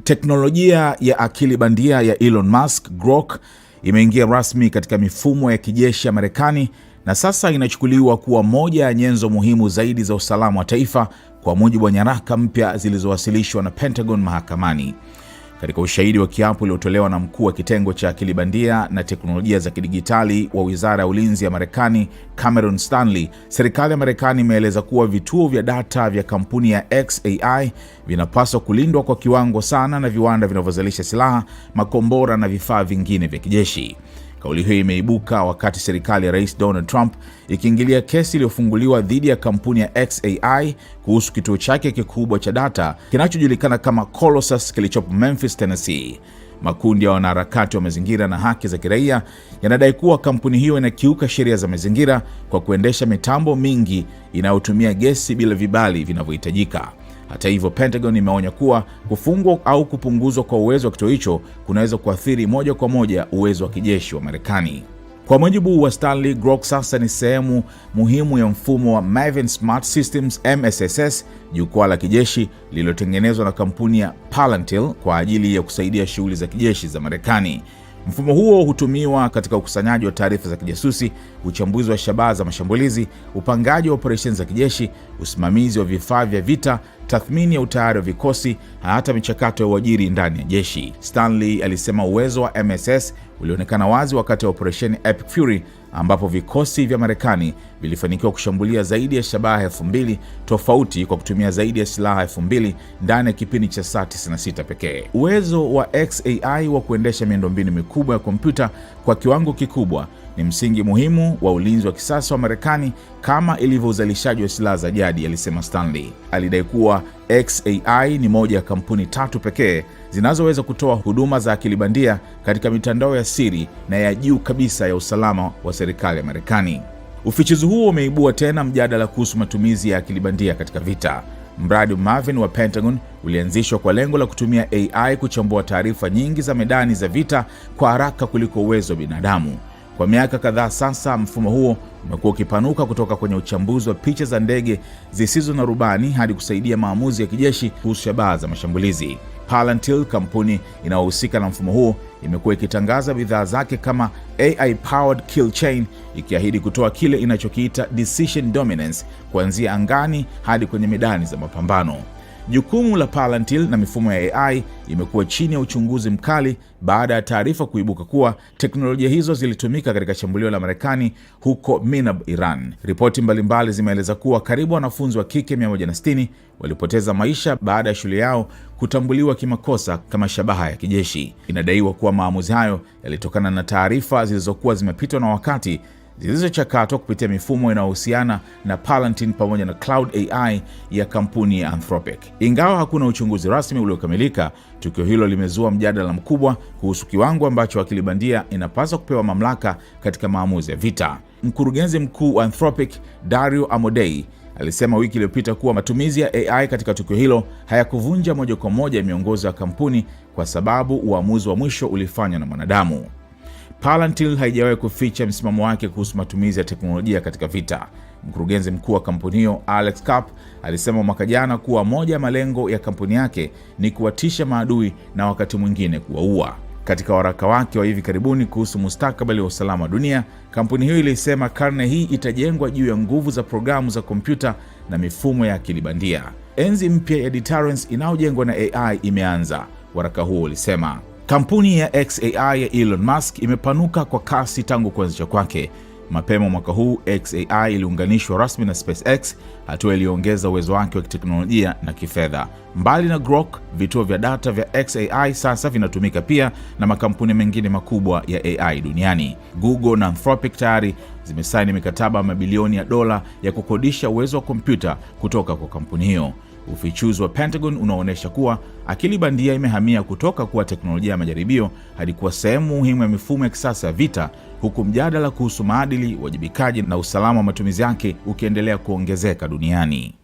Teknolojia ya akili bandia ya Elon Musk, Grok, imeingia rasmi katika mifumo ya kijeshi ya Marekani na sasa inachukuliwa kuwa moja ya nyenzo muhimu zaidi za usalama wa taifa, kwa mujibu wa nyaraka mpya zilizowasilishwa na Pentagon mahakamani. Katika ushahidi wa kiapo uliotolewa na mkuu wa kitengo cha akili bandia na teknolojia za kidijitali wa Wizara ya Ulinzi ya Marekani, Cameron Stanley, serikali ya Marekani imeeleza kuwa vituo vya data vya kampuni ya xAI vinapaswa kulindwa kwa kiwango sana na viwanda vinavyozalisha silaha, makombora na vifaa vingine vya kijeshi. Kauli hiyo imeibuka wakati serikali ya Rais Donald Trump ikiingilia kesi iliyofunguliwa dhidi ya kampuni ya xAI kuhusu kituo chake kikubwa cha data kinachojulikana kama Colossus kilichopo Memphis, Tennessee. Makundi ya wanaharakati wa mazingira na haki za kiraia yanadai kuwa kampuni hiyo inakiuka sheria za mazingira kwa kuendesha mitambo mingi inayotumia gesi bila vibali vinavyohitajika. Hata hivyo, Pentagon imeonya kuwa kufungwa au kupunguzwa kwa uwezo wa kituo hicho kunaweza kuathiri moja kwa moja uwezo wa kijeshi wa Marekani. Kwa mujibu wa Stanley, Grok sasa ni sehemu muhimu ya mfumo wa Maven Smart Systems MSSS, jukwaa la kijeshi lililotengenezwa na kampuni ya Palantir kwa ajili ya kusaidia shughuli za kijeshi za Marekani. Mfumo huo hutumiwa katika ukusanyaji wa taarifa za kijasusi, uchambuzi wa shabaha za mashambulizi, upangaji wa operesheni za kijeshi, usimamizi wa vifaa vya vita, tathmini ya utayari wa vikosi, na hata michakato ya uajiri ndani ya jeshi. Stanley alisema uwezo wa MSS ulionekana wazi wakati wa operesheni Epic Fury, ambapo vikosi vya Marekani vilifanikiwa kushambulia zaidi ya shabaha 2,000 tofauti kwa kutumia zaidi ya silaha 2,000 ndani ya kipindi cha saa 96 pekee. Uwezo wa xAI wa kuendesha miundombinu mikubwa ya kompyuta kwa kiwango kikubwa ni msingi muhimu wa ulinzi wa kisasa wa Marekani, kama ilivyo uzalishaji wa silaha za jadi, alisema Stanley. Alidai kuwa xAI ni moja ya kampuni 3 pekee zinazoweza kutoa huduma za akili bandia katika mitandao ya siri na ya juu kabisa ya usalama wa serikali ya Marekani. Ufichuzi huo umeibua tena mjadala kuhusu matumizi ya akili bandia katika vita. Mradi Maven wa Pentagon ulianzishwa kwa lengo la kutumia AI kuchambua taarifa nyingi za medani za vita kwa haraka kuliko uwezo wa binadamu. Kwa miaka kadhaa sasa, mfumo huo umekuwa ukipanuka kutoka kwenye uchambuzi wa picha za ndege zisizo na rubani hadi kusaidia maamuzi ya kijeshi kuhusu shabaha za mashambulizi. Palantir, kampuni inayohusika na mfumo huo, imekuwa ikitangaza bidhaa zake kama AI Powered Kill Chain, ikiahidi kutoa kile inachokiita decision dominance kuanzia angani hadi kwenye medani za mapambano. Jukumu la Palantir na mifumo ya AI imekuwa chini ya uchunguzi mkali baada ya taarifa kuibuka kuwa teknolojia hizo zilitumika katika shambulio la Marekani huko Minab, Iran. Ripoti mbalimbali zimeeleza kuwa karibu wanafunzi wa kike 160 walipoteza maisha baada ya shule yao kutambuliwa kimakosa kama shabaha ya kijeshi. Inadaiwa kuwa maamuzi hayo yalitokana na taarifa zilizokuwa zimepitwa na wakati, zilizochakatwa kupitia mifumo inayohusiana na Palantir pamoja na Cloud AI ya kampuni ya Anthropic. Ingawa hakuna uchunguzi rasmi uliokamilika, tukio hilo limezua mjadala mkubwa kuhusu kiwango ambacho akili bandia inapaswa kupewa mamlaka katika maamuzi ya vita. Mkurugenzi mkuu wa Anthropic, Dario Amodei, alisema wiki iliyopita kuwa matumizi ya AI katika tukio hilo hayakuvunja moja kwa moja miongozo ya kampuni, kwa sababu uamuzi wa mwisho ulifanywa na mwanadamu. Palantir haijawahi kuficha msimamo wake kuhusu matumizi ya teknolojia katika vita. Mkurugenzi mkuu wa kampuni hiyo, Alex Karp, alisema mwaka jana kuwa moja ya malengo ya kampuni yake ni kuwatisha maadui na wakati mwingine kuwaua. Katika waraka wake wa hivi karibuni kuhusu mustakabali wa usalama wa dunia, kampuni hiyo ilisema karne hii itajengwa juu ya nguvu za programu za kompyuta na mifumo ya akili bandia. Enzi mpya ya deterrence inayojengwa na AI imeanza, waraka huo ulisema. Kampuni ya xAI ya Elon Musk imepanuka kwa kasi tangu kuanzishwa kwake. Mapema mwaka huu, xAI iliunganishwa rasmi na SpaceX, hatua iliyoongeza uwezo wake wa kiteknolojia na kifedha. Mbali na Grok, vituo vya data vya xAI sasa vinatumika pia na makampuni mengine makubwa ya AI duniani. Google na Anthropic tayari zimesaini mikataba mabilioni ya dola ya kukodisha uwezo wa kompyuta kutoka kwa kampuni hiyo. Ufichuzi wa Pentagon unaonyesha kuwa akili bandia imehamia kutoka kuwa teknolojia ya majaribio hadi kuwa sehemu muhimu ya mifumo ya kisasa ya vita, huku mjadala kuhusu maadili, uwajibikaji na usalama wa matumizi yake ukiendelea kuongezeka duniani.